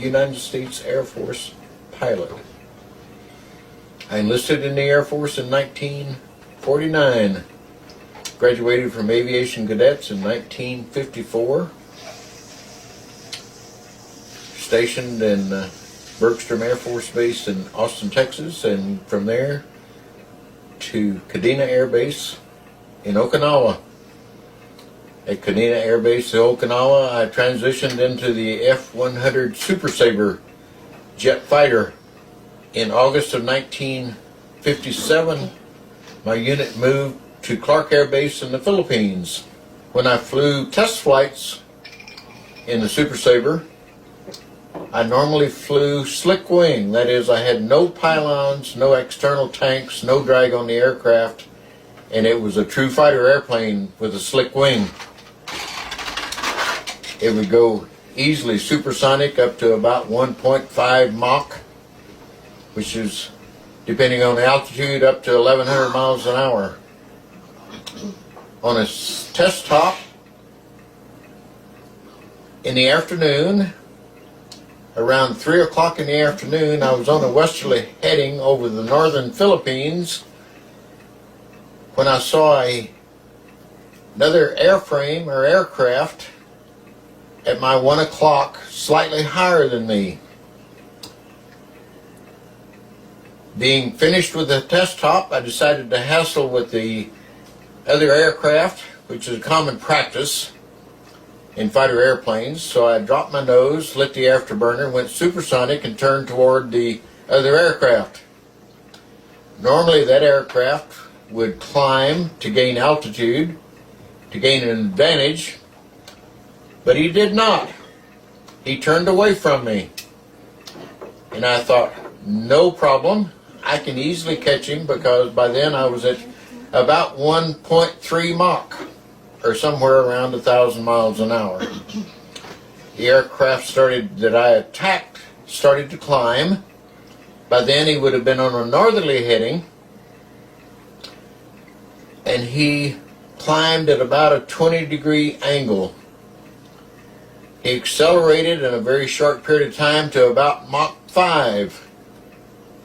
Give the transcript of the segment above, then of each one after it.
United States Air Force pilot. I enlisted in the Air Force in 1949. Graduated from aviation cadets in 1954. Stationed in Bergstrom Air Force Base in Austin, Texas, and from there to Kadena Air Base in Okinawa. At Kadena Air Base in Okinawa, I transitioned into the F-100 Super Sabre jet fighter. In August of 1957, my unit moved to Clark Air Base in the Philippines. When I flew test flights in the Super Sabre, I normally flew slick wing. That is, I had no pylons, no external tanks, no drag on the aircraft, and it was a true fighter airplane with a slick wing. It would go easily supersonic up to about 1.5 Mach, which is, depending on the altitude, up to 1,100 miles an hour. On a test top in the afternoon, around 3 o'clock in the afternoon, I was on a westerly heading over the northern Philippines when I saw another airframe or aircraft at my 1 o'clock, slightly higher than me. Being finished with the test top, I decided to hassle with the other aircraft, which is a common practice in fighter airplanes. So I dropped my nose, lit the afterburner, went supersonic, and turned toward the other aircraft. Normally that aircraft would climb to gain altitude, to gain an advantage, but he did not. He turned away from me. And I thought, no problem, I can easily catch him, because by then I was at about 1.3 Mach, or somewhere around 1,000 miles an hour. The aircraft that I attacked started to climb. By then he would have been on a northerly heading, and he climbed at about a 20-degree angle. He accelerated in a very short period of time to about Mach 5,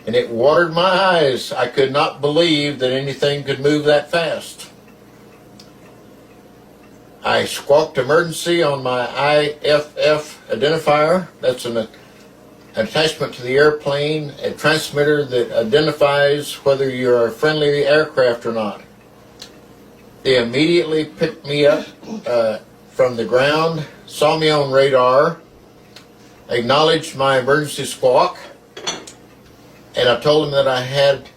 and it watered my eyes. I could not believe that anything could move that fast. I squawked emergency on my IFF identifier. That's an attachment to the airplane, a transmitter that identifies whether you're a friendly aircraft or not. They immediately picked me up from the ground, saw me on radar, acknowledged my emergency squawk, and I told them that I had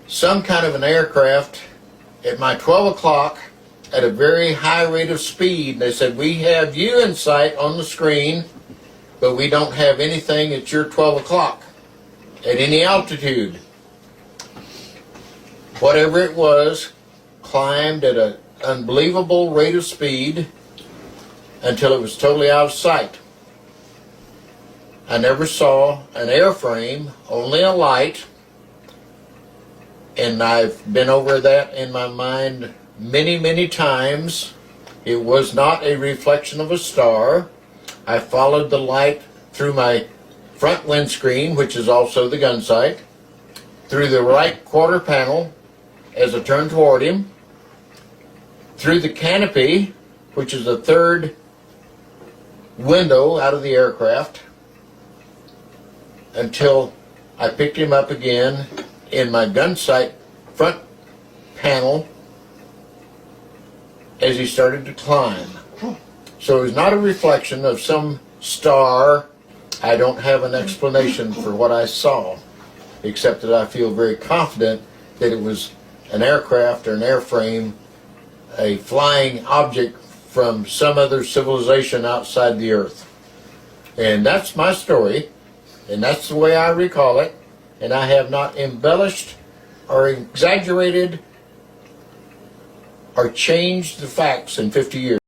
some kind of an aircraft at my 12 o'clock at a very high rate of speed. They said, we have you in sight on the screen, but we don't have anything at your 12 o'clock at any altitude. Whatever it was, climbed at an unbelievable rate of speed until it was totally out of sight. I never saw an airframe, only a light, and I've been over that in my mind many, many times. It was not a reflection of a star. I followed the light through my front windscreen, which is also the gun sight, through the right quarter panel as I turned toward him, through the canopy, which is the third window out of the aircraft, until I picked him up again in my gun sight front panel as he started to climb. So it was not a reflection of some star. I don't have an explanation for what I saw, except that I feel very confident that it was an aircraft or an airframe, a flying object from some other civilization outside the Earth. And that's my story, and that's the way I recall it, and I have not embellished or exaggerated or changed the facts in 50 years.